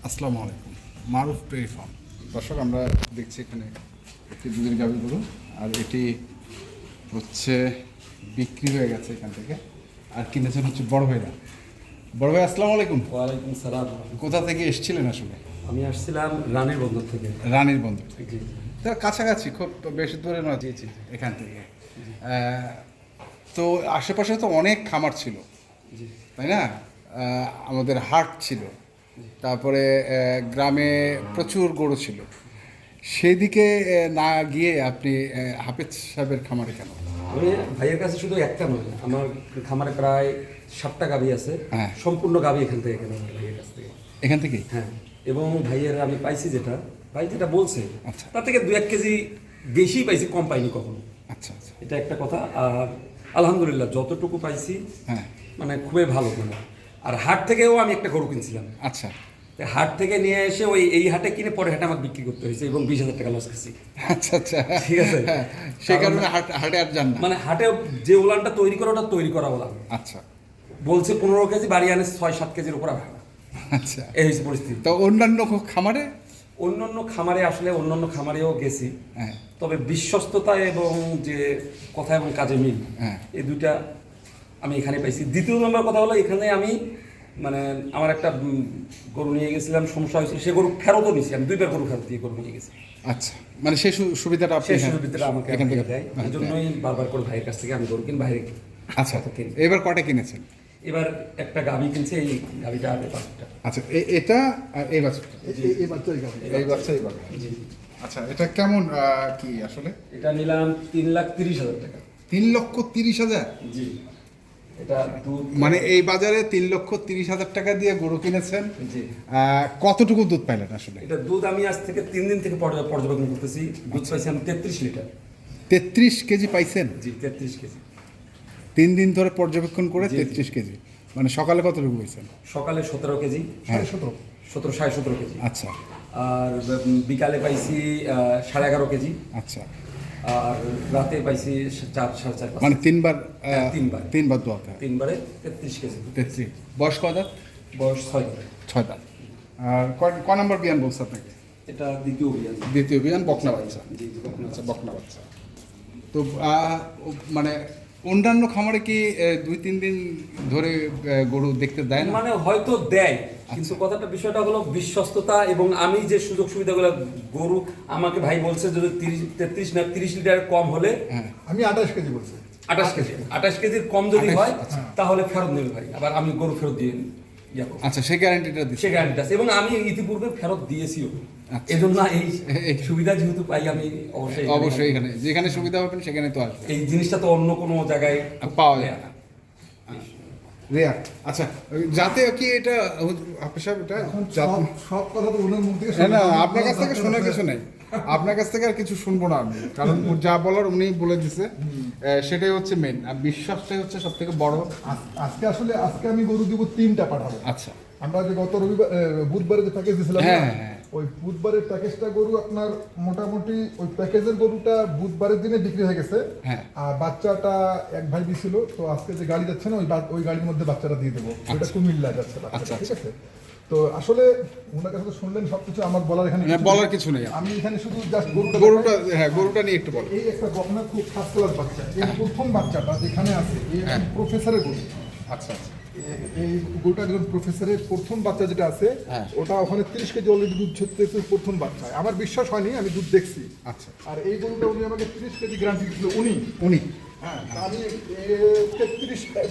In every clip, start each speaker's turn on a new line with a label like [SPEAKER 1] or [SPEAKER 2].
[SPEAKER 1] আসসালামু আলাইকুম। মারুফ dairy farm. দর্শক, আমরা দেখছি এখানে একটি দুধের গাভী গরু, আর এটি হচ্ছে বিক্রি হয়ে গেছে এখান থেকে, আর কিনেছেন হচ্ছে বড় ভাইরা। বড় ভাই, আসসালামু আলাইকুম।
[SPEAKER 2] ওয়ালাইকুম সালাম।
[SPEAKER 1] কোথা থেকে এসেছিলেন আসলে?
[SPEAKER 2] আমি আসছিলাম রানীর বন্দর থেকে।
[SPEAKER 1] রানীর বন্দর থেকে।
[SPEAKER 2] জি
[SPEAKER 1] তার কাছাকাছি, খুব বেশি দূরে নয়।
[SPEAKER 2] জি জি
[SPEAKER 1] এখান থেকে তো আশেপাশে তো অনেক খামার ছিল,
[SPEAKER 2] জি
[SPEAKER 1] তাই না? আমাদের হাট ছিল, তারপরে গ্রামে প্রচুর গরু ছিল। সেই দিকে না গিয়ে আপনি হাফেজ সাহেবের খামারে কেন?
[SPEAKER 2] আমি ভাইয়ের কাছে শুধু একটা নয়, আমার খামারে প্রায় 7টা গাভী আছে।
[SPEAKER 1] হ্যাঁ।
[SPEAKER 2] সম্পূর্ণ গাভী এখান থেকে কেনা হয় ভাইয়ের কাছ থেকে।
[SPEAKER 1] এখান থেকেই?
[SPEAKER 2] হ্যাঁ। এবং ভাইয়ের আমি পাইছি ভাই যেটা বলছে,
[SPEAKER 1] আচ্ছা।
[SPEAKER 2] তার থেকে 2-1 কেজি বেশি পাইছি, কম পাইনি কখনো।
[SPEAKER 1] আচ্ছা আচ্ছা।
[SPEAKER 2] এটা একটা কথা। আর আলহামদুলিল্লাহ যতটুকু পাইছি
[SPEAKER 1] হ্যাঁ।
[SPEAKER 2] মানে খুবই ভালো মানে। আর হাট থেকেও আমি একটা গরু কিনছিলাম।
[SPEAKER 1] আচ্ছা
[SPEAKER 2] হাট থেকে নিয়ে এসে এই হাটে কিনে পরে হাটে আমাকে বিক্রি করতে হয়েছে এবং 20,000 টাকা লস খেয়েছি।
[SPEAKER 1] আচ্ছা আচ্ছা,
[SPEAKER 2] ঠিক আছে।
[SPEAKER 1] সেই কারণে হাটে আর যান না?
[SPEAKER 2] মানে হাটে যে উলানটা তৈরি করা, ওটা তৈরি করা উলান
[SPEAKER 1] আচ্ছা।
[SPEAKER 2] বলছে 15 কেজি, বাড়ি আনে 6-7 কেজির উপর ভাঙা।
[SPEAKER 1] আচ্ছা,
[SPEAKER 2] এই হয়েছে পরিস্থিতি।
[SPEAKER 1] তো অন্যান্য খামারে?
[SPEAKER 2] অন্যান্য খামারেও গেছি,
[SPEAKER 1] হ্যাঁ।
[SPEAKER 2] তবে বিশ্বস্ততা এবং যে কথা এবং কাজে মিল,
[SPEAKER 1] হ্যাঁ।
[SPEAKER 2] এই দুইটা আমি এখানে পাইছি। দ্বিতীয় নম্বর কথা হলো, এখানে আমি মানে আমার একটা গরু নিয়ে গেছিলাম, সমস্যা হয়েছিল, সে গরু ফেরতও নিয়েছি আমি, 2বার গরু ফেরত দিয়ে গরু নিয়ে গেছি।
[SPEAKER 1] আচ্ছা, মানে সেই সুবিধাটা আপনি?
[SPEAKER 2] সেই সুবিধাটা আমাকে
[SPEAKER 1] এখান থেকে
[SPEAKER 2] দেয়, এই জন্যই বারবার করে ভাইয়ের কাছ থেকে আমি গরু কিনি। ভাইয়ের
[SPEAKER 1] আচ্ছা, এবার কটা কিনেছেন?
[SPEAKER 2] এবার একটা গাভী কিনছে, এই গাভীটা আগে 5টা।
[SPEAKER 1] আচ্ছা, এটা এই বাচ্চাটা, এই বাচ্চা।
[SPEAKER 2] জি।
[SPEAKER 1] আচ্ছা, এটা কেমন কি আসলে?
[SPEAKER 2] এটা নিলাম 3,30,000 টাকা।
[SPEAKER 1] 3,30,000?
[SPEAKER 2] জি। এটা দুধ
[SPEAKER 1] মানে এই বাজারে 3,30,000 টাকা দিয়ে গরু কিনেছেন?
[SPEAKER 2] জি।
[SPEAKER 1] কতটুকু দুধ পাইলেন আসলে?
[SPEAKER 2] এটা দুধ আমি আজ থেকে 3 দিন থেকে পর্যবেক্ষণ করতেছি। দুধ পাইছি আমি 33 লিটার।
[SPEAKER 1] 33 কেজি পাইছেন?
[SPEAKER 2] জি, 33 কেজি।
[SPEAKER 1] 3 দিন ধরে পর্যবেক্ষণ করে
[SPEAKER 2] জি, জি।
[SPEAKER 1] 33 কেজি। মানে সকালে কতটুকু পাইছেন?
[SPEAKER 2] সকালে 17 কেজি।
[SPEAKER 1] হ্যাঁ।
[SPEAKER 2] 17.5 কেজি।
[SPEAKER 1] আচ্ছা
[SPEAKER 2] আর বিকালে পাইছি 11.5 কেজি।
[SPEAKER 1] আচ্ছা।
[SPEAKER 2] আর রাতে পাইছি 4-4.5।
[SPEAKER 1] মানে তিনবার?
[SPEAKER 2] হ্যাঁ, তিনবার।
[SPEAKER 1] তিনবার দোয়াতে?
[SPEAKER 2] 3বারে 33 কেজি।
[SPEAKER 1] 33। বয়স কয় দাঁত?
[SPEAKER 2] বয়স 6 দাঁত।
[SPEAKER 1] 6 দাঁত। আর ক নম্বর বিয়ান বলছে আপনাকে?
[SPEAKER 2] এটা দ্বিতীয় অভিযান।
[SPEAKER 1] দ্বিতীয় বিয়ান, বকনা বাচ্চা।
[SPEAKER 2] জি জি, বকনা
[SPEAKER 1] আচ্ছা,
[SPEAKER 2] বাচ্চা।
[SPEAKER 1] বকনা বাচ্চা। তো মানে অন্যান্য খামারে কি 2-3 দিন ধরে গরু দেখতে দেয় না?
[SPEAKER 2] মানে হয়তো দেয়, কিন্তু কথাটা বিষয়টা হলো বিশ্বস্ততা এবং আমি যে সুযোগ সুবিধাগুলো, গরু আমাকে ভাই বলছে যদি 33 না 30 লিটার কম হলে,
[SPEAKER 1] হ্যাঁ।
[SPEAKER 3] আমি 28 কেজি বলছি।
[SPEAKER 2] 28 কেজির কম যদি
[SPEAKER 1] 28,
[SPEAKER 2] হয়
[SPEAKER 1] আচ্ছা।
[SPEAKER 2] তাহলে ফেরত নেবে ভাই, আবার আমি গরু ফেরত দিয়ে যাবো।
[SPEAKER 1] আচ্ছা, সেই গ্যারান্টিটা দিচ্ছে?
[SPEAKER 2] সে গ্যারান্টি আছে এবং আমি ইতিপূর্বে ফেরত দিয়েছিও।
[SPEAKER 1] আচ্ছা।
[SPEAKER 2] এজন্য এই সুবিধা যেহেতু পাই, আমি
[SPEAKER 1] অবশ্যই এখানে যেখানে সুবিধা পাবেন সেখানে তো আসবে।
[SPEAKER 2] এই জিনিসটা তো অন্য কোনো জায়গায়
[SPEAKER 1] পাওয়া যায় না। রেয়ার। আচ্ছা, যাতে কি এটা আপনি সাহেব, এটা
[SPEAKER 3] এখন
[SPEAKER 1] জাত-
[SPEAKER 3] সব কথা তো ওনার মুখ থেকে
[SPEAKER 1] না না,
[SPEAKER 3] শুনতে
[SPEAKER 1] আপনার কাছ থেকে শোনার কিছু নেই। আপনার কাছ থেকে আর কিছু শুনবো না আমি, কারণ যা বলার উনি বলে দিছে, সেটাই হচ্ছে মেন। আর বিশ্বাসটাই হচ্ছে সব থেকে বড়।
[SPEAKER 3] আজকে আমি গরু দিব 3টা পাঠাবো।
[SPEAKER 1] আচ্ছা।
[SPEAKER 3] আমরা যে গত বুধবারে যে প্যাকেজ দিয়েছিলাম না,
[SPEAKER 1] হ্যাঁ, হ্যাঁ।
[SPEAKER 3] ওই বুধবারের প্যাকেজটা গরু আপনার মোটামুটি ওই প্যাকেজের গরুটা বুধবারের দিনে বিক্রি হয়ে গেছে।
[SPEAKER 1] হ্যাঁ।
[SPEAKER 3] আর বাচ্চাটা এক ভাই দিছিল, তো আজকে যে গাড়ি যাচ্ছে না, ওই গাড়ির মধ্যে বাচ্চাটা দিয়ে দেবো। ওইটা কুমিল্লা যাচ্ছে বাচ্চাটা,
[SPEAKER 1] আচ্ছা,
[SPEAKER 3] ঠিক আছে? তো আসলে ওনার কাছে তো শুনলেন সবকিছু, আমার বলার এখানে
[SPEAKER 1] না, বলার কিছু নেই।
[SPEAKER 3] আমি এখানে শুধু জাস্ট
[SPEAKER 1] গরুটা নিয়ে একটু বল।
[SPEAKER 3] এই একটা বকনা খুব ফার্স্ট ক্লাস বাচ্চা। এই প্রথম বাচ্চাটা যেখানে আছে, এই প্রফেসরের গরু।
[SPEAKER 1] আচ্ছা আচ্ছা।
[SPEAKER 3] এই গরুটা একজন প্রফেসরের প্রথম বাচ্চা যেটা আছে,
[SPEAKER 1] হ্যাঁ।
[SPEAKER 3] ওটা ওখানে 30 কেজি অলরেডি দুধ ছড়তেছে প্রথম বাচ্চায়। আমার বিশ্বাস হয়নি, আমি দুধ দেখছি।
[SPEAKER 1] আচ্ছা।
[SPEAKER 3] আর এই গরুটা উনি আমাকে 30 কেজি গ্যারান্টি দিয়েছিল উনি। হ্যাঁ, আমি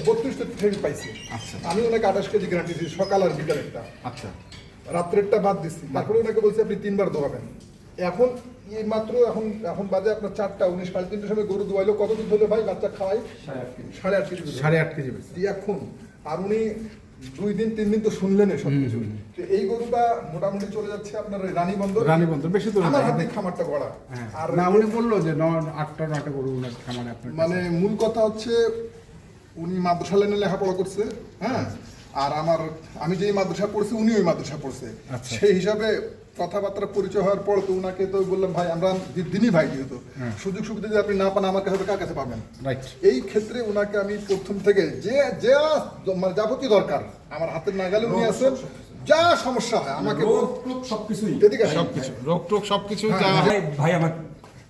[SPEAKER 3] 32 পাইছি।
[SPEAKER 1] আচ্ছা।
[SPEAKER 3] আমি ওনাকে 28 কেজি গ্যারান্টি দিয়েছি, সকাল আর বিকালেরটা।
[SPEAKER 1] আচ্ছা।
[SPEAKER 3] রাত্রেরটা বাদ দিচ্ছি। তারপরে ওনাকে বলছি আপনি 3বার দোয়াবেন। এখন এই মাত্র এখন বাজে আপনার 4টা 19, 3:30 সময় গরু দোয়াইলো। কত দুধ হলো ভাই বাচ্চা খাওয়াই? 8.5 কেজি।
[SPEAKER 1] 8.5 কেজি বেশি।
[SPEAKER 3] এখন আর উনি 2-3 দিন তো শুনলেন সবকিছু। তো এই গরুটা মোটামুটি চলে যাচ্ছে আপনার ওই রানী বন্দর,
[SPEAKER 1] বেশি দূরে
[SPEAKER 3] আমার
[SPEAKER 1] না।
[SPEAKER 3] হাতে খামারটা গড়া। আর
[SPEAKER 1] না, উনি বললো যে 8টা গরু ওনার খামারে আপনার
[SPEAKER 3] মানে মূল কথা হচ্ছে উনি মাদ্রাসা লাইনে লেখাপড়া করছে, হ্যাঁ। আর আমি যেই মাদ্রাসা পড়ছি উনি ওই মাদ্রাসা পড়ছে।
[SPEAKER 1] আচ্ছা।
[SPEAKER 3] সেই হিসাবে কথাবার্তা পরিচয় হওয়ার পর তো উনাকে তো বললাম ভাই আমরা দিনই ভাই, যেহেতু সুযোগ সুবিধা যদি আপনি না পান আমার কাছে কার কাছে পাবেন।
[SPEAKER 1] রাইট।
[SPEAKER 3] এই ক্ষেত্রে উনাকে আমি প্রথম থেকে যে মানে যাবতীয় দরকার আমার হাতের নাগালে উনি আছেন, যা সমস্যা হয় আমাকে
[SPEAKER 2] রোগ টোগ সবকিছুই
[SPEAKER 3] এদিকে আসেন।
[SPEAKER 1] সবকিছু রোগ টোগ সবকিছু যা
[SPEAKER 2] ভাই আমার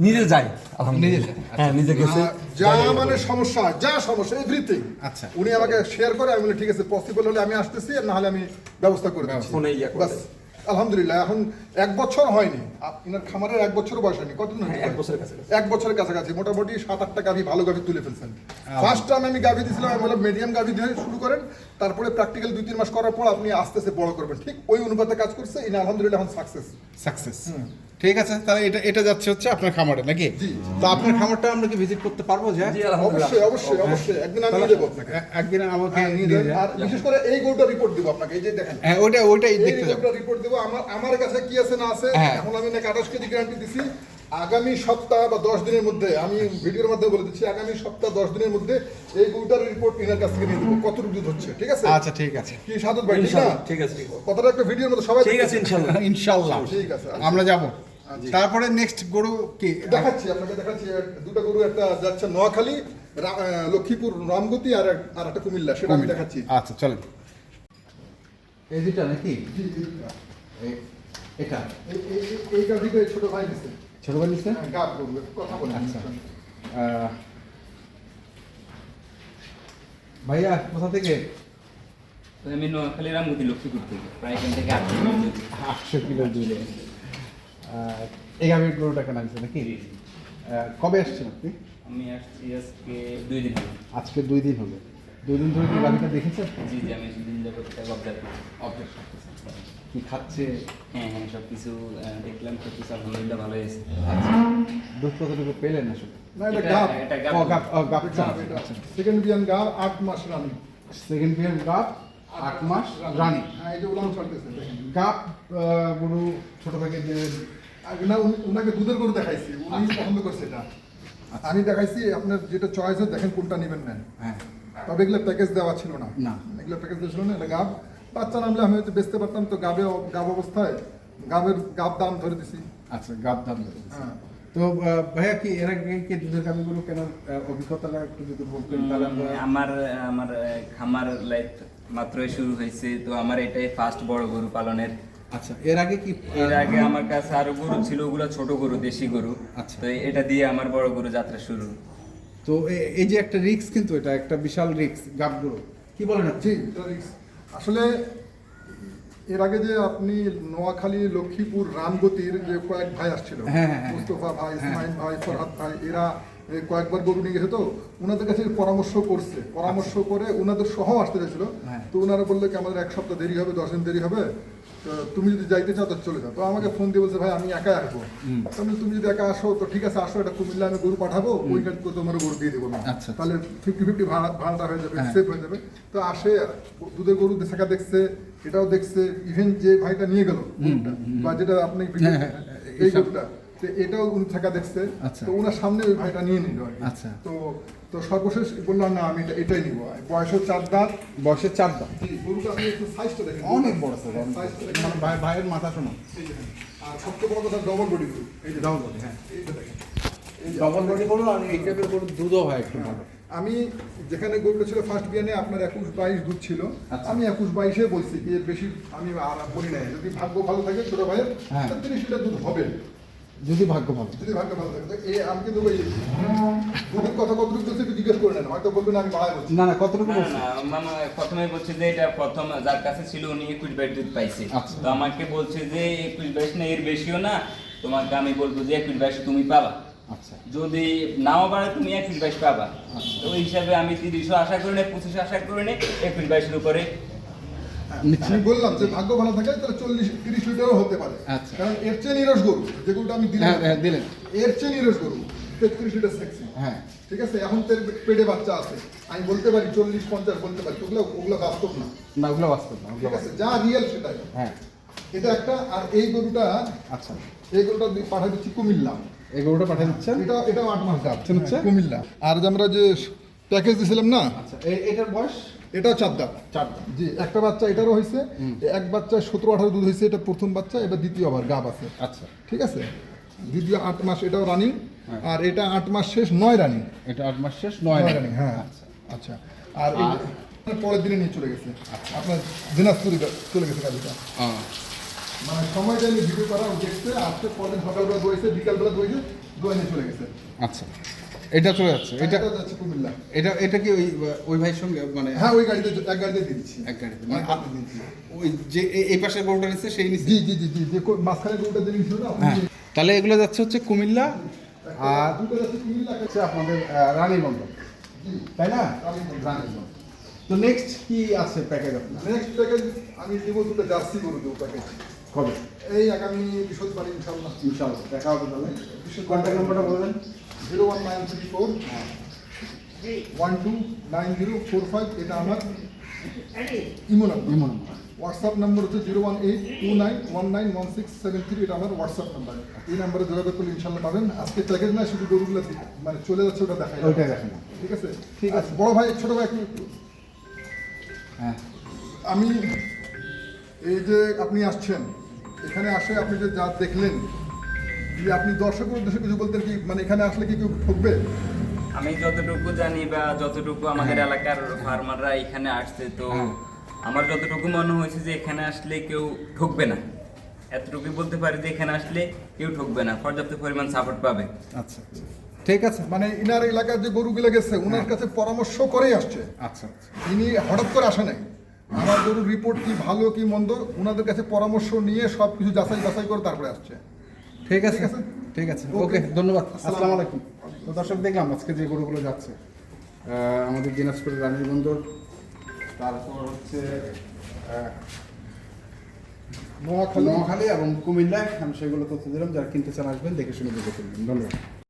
[SPEAKER 2] নিজে যাই আলহামদুলিল্লাহ হ্যাঁ নিজে গেছে
[SPEAKER 3] যা মানে সমস্যা হয়, যা সমস্যা এভরিথিং
[SPEAKER 1] আচ্ছা।
[SPEAKER 3] উনি আমাকে শেয়ার করে আমি বলি ঠিক আছে পসিবল হলে আমি আসতেছি আর না হলে আমি ব্যবস্থা করে দিচ্ছি
[SPEAKER 2] ফোনে ইয়া করে
[SPEAKER 3] বাস আলহামদুলিল্লাহ এখন 1 বছর হয়নি আপনার খামারের 1 বছর বয়স হয়নি কতদিন হয়েছে?
[SPEAKER 2] এক বছরের কাছাকাছি।
[SPEAKER 3] 1 বছরের কাছাকাছি মোটামুটি 7-8টা গাভী ভালো গাভী তুলে ফেলছেন ফার্স্ট টাইম আমি গাভী দিয়েছিলাম আমি বললাম মিডিয়াম গাভী দিয়ে শুরু করেন তারপরে প্র্যাকটিক্যাল 2-3 মাস করার পর আপনি আস্তে আস্তে বড় করবেন ঠিক ওই অনুপাতে কাজ করছে ইনি আলহামদুলিল্লাহ এখন সাকসেস
[SPEAKER 1] সাকসেস ঠিক আছে তাহলে এটা যাচ্ছে হচ্ছে আপনার খামারে নাকি
[SPEAKER 3] জি।
[SPEAKER 1] তো আপনার খামারটা আমরা কি ভিজিট করতে পারবো যে
[SPEAKER 2] জি আলহামদুলিল্লাহ
[SPEAKER 3] অবশ্যই একদিন আমি নিয়ে যাবো আপনাকে
[SPEAKER 1] একদিন আমাকে
[SPEAKER 3] হ্যাঁ, নিয়ে
[SPEAKER 1] নিয়ে
[SPEAKER 3] যান।
[SPEAKER 1] যান।
[SPEAKER 3] আর বিশেষ করে এই গরুটা রিপোর্ট দিব আপনাকে এই যে দেখেন
[SPEAKER 1] হ্যাঁ ওইটাই
[SPEAKER 3] এই
[SPEAKER 1] দেখতে যাবো
[SPEAKER 3] গরুটা রিপোর্ট দেবো আমার কাছে কি আছে না আছে
[SPEAKER 1] হ্যাঁ।
[SPEAKER 3] এখন আমি নাকি 28 কেজি গ্যারান্টি দিছি আগামী সপ্তাহ বা 10 দিনের মধ্যে আমি ভিডিওর মাধ্যমে বলে দিচ্ছি আগামী সপ্তাহ 10 দিনের মধ্যে এই গরুটার রিপোর্ট ইনার কাছ থেকে নিয়ে দেবো কতটুকু দুধ হচ্ছে ঠিক আছে
[SPEAKER 1] আচ্ছা ঠিক আছে
[SPEAKER 3] কি সাদত ভাই ঠিক না
[SPEAKER 2] ইনশাআল্লাহ ঠিক আছে
[SPEAKER 3] কথাটা একটা ভিডিওর মধ্যে সবাই
[SPEAKER 2] ঠিক আছে ইনশাআল্লাহ
[SPEAKER 1] ইনশাআল্লাহ
[SPEAKER 3] ঠিক আছে
[SPEAKER 1] আমরা যাব তারপরে নেক্সট গরু কি
[SPEAKER 3] দেখাচ্ছি আপনাকে দেখাচ্ছি দুটো গরু একটা যাচ্ছে নোয়াখালী লক্ষ্মীপুর রামগতি আর একটা কুমিল্লা সেটা আমি দেখাচ্ছি
[SPEAKER 1] আচ্ছা চলেন এই দুটা নাকি এটা
[SPEAKER 3] এই গাড়িটা ছোট ভাই দিচ্ছে
[SPEAKER 1] ছোট ভাই নিচ্ছে
[SPEAKER 3] গাব গরু কথা বলেন
[SPEAKER 1] আচ্ছা। ভাইয়া কোথা থেকে
[SPEAKER 4] আমি নোয়াখালী রামগতি লক্ষ্মীপুর থেকে প্রায় এখান থেকে 8 কিলোমিটার।
[SPEAKER 1] 800 কিলো দূরে এই গাভীর গরুটা কেনা হয়েছে নাকি কবে আসছেন আপনি
[SPEAKER 4] আমি আসছি আজকে 2 দিন হলো।
[SPEAKER 1] আজকে 2 দিন হলো 2 দিন ধরে কি গাভীটা দেখেছেন
[SPEAKER 4] জি জি আমি দুদিন যাবত এটা অবজার্ভ করছি।
[SPEAKER 1] অবজেক্ট কি খাচ্ছে
[SPEAKER 4] হ্যাঁ হ্যাঁ সব কিছু দেখলাম সব কিছু আলহামদুলিল্লাহ ভালো হয়েছে।
[SPEAKER 1] দুধ কতটুকু পেলেন আসলে
[SPEAKER 3] না এটা গাব
[SPEAKER 4] এটা
[SPEAKER 1] ও
[SPEAKER 4] গাব
[SPEAKER 1] গাপ
[SPEAKER 3] গাব এটা সেকেন্ড বিয়ান গাব 8 মাস রানিং
[SPEAKER 1] সেকেন্ড পিরিয়ড গাপ 8 মাস রানি
[SPEAKER 3] হ্যাঁ এই যে উলান চলতেছে দেখেন
[SPEAKER 1] গাপ গরু ছোট থেকে যে
[SPEAKER 3] আগে না উনাকে দুধের গরু দেখাইছি উনি পছন্দ করছে এটা আমি দেখাইছি আপনার যেটা চয়েস হয় দেখেন কোনটা নেবেন নেন
[SPEAKER 1] হ্যাঁ
[SPEAKER 3] তবে এগুলো প্যাকেজ দেওয়া ছিল না
[SPEAKER 1] না।
[SPEAKER 3] এগুলো প্যাকেজ দেওয়া ছিল না এটা গাব বাচ্চা নামলে আমি হয়তো বেচতে পারতাম তো গাব অবস্থায় গাব দাম ধরে দিছি
[SPEAKER 1] আচ্ছা গাপ দাম ধরেছে।
[SPEAKER 3] হ্যাঁ
[SPEAKER 1] তো ভাইয়া কি এর আগে কি দুধের গাভীগুলো কেনার অভিজ্ঞতাটা একটু যদি বলতেন তাহলে আমরা
[SPEAKER 4] আমার আমার খামার লাইফ মাত্রই শুরু হয়েছে তো আমার এটাই ফার্স্ট বড় গরু পালনের।
[SPEAKER 1] আচ্ছা এর আগে কি
[SPEAKER 4] এর আগে আমার কাছে আরো গরু ছিল ওগুলো ছোট গরু দেশি গরু
[SPEAKER 1] আচ্ছা।
[SPEAKER 4] তো এটা দিয়ে আমার বড় গরু যাত্রা শুরু।
[SPEAKER 1] তো এই যে একটা রিস্ক কিন্তু এটা একটা বিশাল রিস্ক গাপগুলো কি বলেন আপনি?
[SPEAKER 3] জি এটা risk। আসলে এর আগে যে আপনি নোয়াখালী লক্ষ্মীপুর রামগতির যে কয়েক ভাই আসছিল
[SPEAKER 1] হ্যাঁ, হ্যাঁ, হ্যাঁ।
[SPEAKER 3] মুস্তফা ভাই ইসমাইল ভাই ফরহাদ ভাই এরা কয়েকবার গরু নিয়ে গেছে তো ওনাদের কাছে পরামর্শ করছে পরামর্শ করে ওনাদের সহ আসতে চাইছিল
[SPEAKER 1] হ্যাঁ।
[SPEAKER 3] তো ওনারা বললো কি আমাদের 1 সপ্তাহ দেরি হবে 10 দিন দেরি হবে তো তুমি যদি যাইতে চাও তো চলে যাও তো আমাকে ফোন দিয়ে বলছে ভাই আমি একা আসবো তুমি যদি একা আসো তো ঠিক আছে আসো এটা কুমিল্লা আমি গরু পাঠাবো ওই কাজ করে তোমার গরু দিয়ে দেবো না
[SPEAKER 1] আচ্ছা।
[SPEAKER 3] তাহলে 50-50 ভাড়াটা হয়ে যাবে
[SPEAKER 1] হ্যাঁ।
[SPEAKER 3] সেভ হয়ে যাবে তো আসে দুধের গরু দেখা দেখছে এটাও দেখছে ইভেন যে ভাইটা নিয়ে গেল গরুটা বা যেটা আপনি
[SPEAKER 1] হ্যাঁ, হ্যাঁ,
[SPEAKER 3] এই
[SPEAKER 1] এইসব-
[SPEAKER 3] গরুটা তো এটাও উনি থাকা দেখছে
[SPEAKER 1] আচ্ছা।
[SPEAKER 3] তো ওনার সামনে ওই ভাইটা নিয়ে নিল আর কি।
[SPEAKER 1] আচ্ছা।
[SPEAKER 3] তো তো সর্বশেষ বললাম না আমি এটাই নিব বয়সও 4 দাঁত
[SPEAKER 1] বয়সের 4 দাম
[SPEAKER 3] জি, গরুটা আপনি একটু সাইজটা দেখেন
[SPEAKER 1] অনেক বড় স্যার
[SPEAKER 3] সাইজটা দেখেন
[SPEAKER 1] মানে ভাইয়ের মাথা শোনো
[SPEAKER 3] এই দেখেন। আর সবচেয়ে বড় কথা ডবল বডি গরু এই যে
[SPEAKER 1] ডাবল বডি হ্যাঁ
[SPEAKER 3] এইটা দেখেন
[SPEAKER 1] ডবল বডি করলো আর এই টাইপের গরু দুধও হয় একটু ভালো
[SPEAKER 3] আমি যেখানে গরুটা ছিল ফার্স্ট বিয়ানে আপনার 21-22 দুধ ছিল
[SPEAKER 1] আচ্ছা।
[SPEAKER 3] আমি 21-22-এ বলছি কি এর বেশি আমি আর বলি নাই যদি ভাগ্য ভালো থাকে ছোট ভাইয়ের
[SPEAKER 1] হ্যাঁ।
[SPEAKER 3] 30 লিটার দুধ হবে
[SPEAKER 1] যদি ভাগ্য ভালো
[SPEAKER 3] যদি ভাগ্য ভালো থাকে তো এই আমি কিন্তু ওই দুধের কথা কতটুকু বলছি একটু জিজ্ঞেস করে নেন হয়তো বলবেন আমি বাড়ায় বলছি
[SPEAKER 1] না না কতটুকু
[SPEAKER 4] না,
[SPEAKER 1] বলছে
[SPEAKER 4] না, মামা প্রথমে বলছে যে এটা প্রথম যার কাছে ছিল উনি 21-22 দুধ পাইছে
[SPEAKER 1] আচ্ছা।
[SPEAKER 4] তো আমাকে বলছে যে 21-22 না এর বেশিও না তোমাকে আমি বলবো যে 21-22 তুমি পাবা
[SPEAKER 1] আচ্ছা
[SPEAKER 4] যদি নাও পারে তুমি 21-22 পাবা তো ওই হিসাবে আমি 30ও আশা করি না 25 আশা করি না 21-22 উপরে
[SPEAKER 1] নিচ্ছি
[SPEAKER 3] আমি বললাম যে ভাগ্য ভালো থাকে তাহলে 40-30 লিটারও হতে পারে
[SPEAKER 1] আচ্ছা।
[SPEAKER 3] কারণ এর চেয়ে নিরস গরু যেগুলোটা আমি দিলাম
[SPEAKER 1] হ্যাঁ হ্যাঁ দিলেন
[SPEAKER 3] এর চেয়ে নিরস গরু 33 লিটার সেক্সি
[SPEAKER 1] হ্যাঁ
[SPEAKER 3] ঠিক আছে এখন তোর পেটে বাচ্চা আছে আমি বলতে পারি 40-50 বলতে পারি ওগুলো বাস্তব না
[SPEAKER 1] না ওগুলো বাস্তব না ওগুলো
[SPEAKER 3] ঠিক আছে যা রিয়েল সেটাই
[SPEAKER 1] হ্যাঁ
[SPEAKER 3] এটা একটা আর এই গরুটা
[SPEAKER 1] আচ্ছা
[SPEAKER 3] এই গরুটা পাঠা দিচ্ছি কুমিল্লা
[SPEAKER 1] এই গরুটা পাঠিয়ে দিচ্ছেন
[SPEAKER 3] এটাও 8 মাস গাব
[SPEAKER 1] হচ্ছে?
[SPEAKER 3] কুমিল্লা আর যে আমরা যে প্যাকেজ দিয়েছিলাম না
[SPEAKER 1] আচ্ছা এটার বয়স
[SPEAKER 3] এটাও 4 দাঁত
[SPEAKER 1] 4 দাম
[SPEAKER 3] জি একটা বাচ্চা এটারও হয়েছে এক বাচ্চা 17-18 দুধ হয়েছে এটা প্রথম বাচ্চা এবার দ্বিতীয় আবার গাব আছে
[SPEAKER 1] আচ্ছা
[SPEAKER 3] ঠিক আছে দ্বিতীয় 8 মাস এটাও রানিং
[SPEAKER 1] হ্যাঁ।
[SPEAKER 3] আর এটা 8 মাস শেষ 9 রানিং
[SPEAKER 1] এটা 8 মাস শেষ 9
[SPEAKER 3] রানিং হ্যাঁ
[SPEAKER 1] আচ্ছা
[SPEAKER 3] আচ্ছা আর এই- পরের দিনে নিয়ে চলে গেছে আপনার দিনাজপুরে চলে গেছে গাড়িটা মানে সময়টা নিয়ে ভিডিও করা ও দেখছে আজকে পরের দিন সকালবেলা দৌড়েছে বিকালবেলা দৌড়েছে দৌড়ে নিয়ে চলে গেছে
[SPEAKER 1] আচ্ছা, এটা চলে যাচ্ছে। এটা
[SPEAKER 3] এটা যাচ্ছে কুমিল্লা।
[SPEAKER 1] এটা কি ওই ভাইয়ের সঙ্গে মানে
[SPEAKER 3] হ্যাঁ ওই গাড়িতে এক গাড়িতে দিয়ে দিচ্ছি
[SPEAKER 1] এক গাড়িতে
[SPEAKER 3] এক
[SPEAKER 1] মানে
[SPEAKER 3] গাড়িতে দিয়ে দিচ্ছি।
[SPEAKER 1] ওই যে এই পাশে গরুটা নিচ্ছে সেই নিচ্ছে।
[SPEAKER 3] জি জি জি জি যে মাঝখানে গরুটা দিয়ে নিচ্ছিল না
[SPEAKER 1] হ্যাঁ, তাহলে এগুলো যাচ্ছে হচ্ছে কুমিল্লা আর
[SPEAKER 3] দুটো যাচ্ছে কুমিল্লা
[SPEAKER 1] হচ্ছে আপনাদের রানীগঞ্জ, তাই না? রানীগঞ্জ। তো নেক্সট কি আছে প্যাকেজ আপনার?
[SPEAKER 3] নেক্সট প্যাকেজ আমি দেবো দুটো জার্সি গরু দেবো প্যাকেজ
[SPEAKER 1] কবে?
[SPEAKER 3] এই আগামী বৃহস্পতিবার ইনশাল্লাহ।
[SPEAKER 1] ইনশাআল্লাহ দেখা হবে তাহলে। কন্ট্যাক্ট নাম্বারটা বলবেন।
[SPEAKER 3] 01934 129045 এটা আমার ইমো নাম্বার। হোয়াটসঅ্যাপ নাম্বার হচ্ছে 01829191673 এটা আমার হোয়াটসঅ্যাপ নাম্বার। এই নাম্বারে যোগাযোগ করলে ইনশাল্লাহ পাবেন। আজকে প্যাকেজ না শুধু গরুগুলো মানে চলে যাচ্ছে ওটা দেখাই
[SPEAKER 1] ওইটাই দেখেন।
[SPEAKER 3] ঠিক আছে ঠিক আছে বড় ভাই ছোট ভাই একটু
[SPEAKER 1] হ্যাঁ,
[SPEAKER 3] আমি এই যে আপনি আসছেন এখানে আসে আপনি যে যা দেখলেন যে আপনি দর্শকের উদ্দেশ্যে কিছু বলতেন কি মানে এখানে আসলে কি কেউ ঠকবে?
[SPEAKER 4] আমি যতটুকু জানি বা যতটুকু আমাদের এলাকার ফার্মাররা এখানে আসছে তো
[SPEAKER 1] হ্যাঁ।
[SPEAKER 4] আমার যতটুকু মনে হয়েছে যে এখানে আসলে কেউ ঠকবে না, এতটুকুই বলতে পারি যে এখানে আসলে কেউ ঠকবে না, পর্যাপ্ত পরিমাণ সাপোর্ট পাবে।
[SPEAKER 1] আচ্ছা আচ্ছা, ঠিক আছে।
[SPEAKER 3] মানে ইনার এলাকার যে গরুগুলো গেছে ওনার কাছে পরামর্শ করেই আসছে।
[SPEAKER 1] আচ্ছা আচ্ছা,
[SPEAKER 3] ইনি হঠাৎ করে আসে নাই। আমার গরুর রিপোর্ট কি ভালো কি মন্দ ওনাদের কাছে পরামর্শ নিয়ে সব কিছু যাচাই বাছাই করে তারপরে আসছে।
[SPEAKER 1] ঠিক আছে ঠিক আছে, ওকে, ধন্যবাদ।
[SPEAKER 3] আসসালামু
[SPEAKER 1] আসসালামু আলাইকুম। তো দর্শক দেখলাম আজকে যে গরুগুলো যাচ্ছে আমাদের দিনাজপুরের রানীর বন্দর, তারপর হচ্ছে
[SPEAKER 3] নোয়াখালী
[SPEAKER 1] নোয়াখালী এবং কুমিল্লায়, আমি সেগুলো তথ্য দিলাম। যারা কিনতে চান আসবেন, দেখে শুনে বুঝে করবেন। ধন্যবাদ।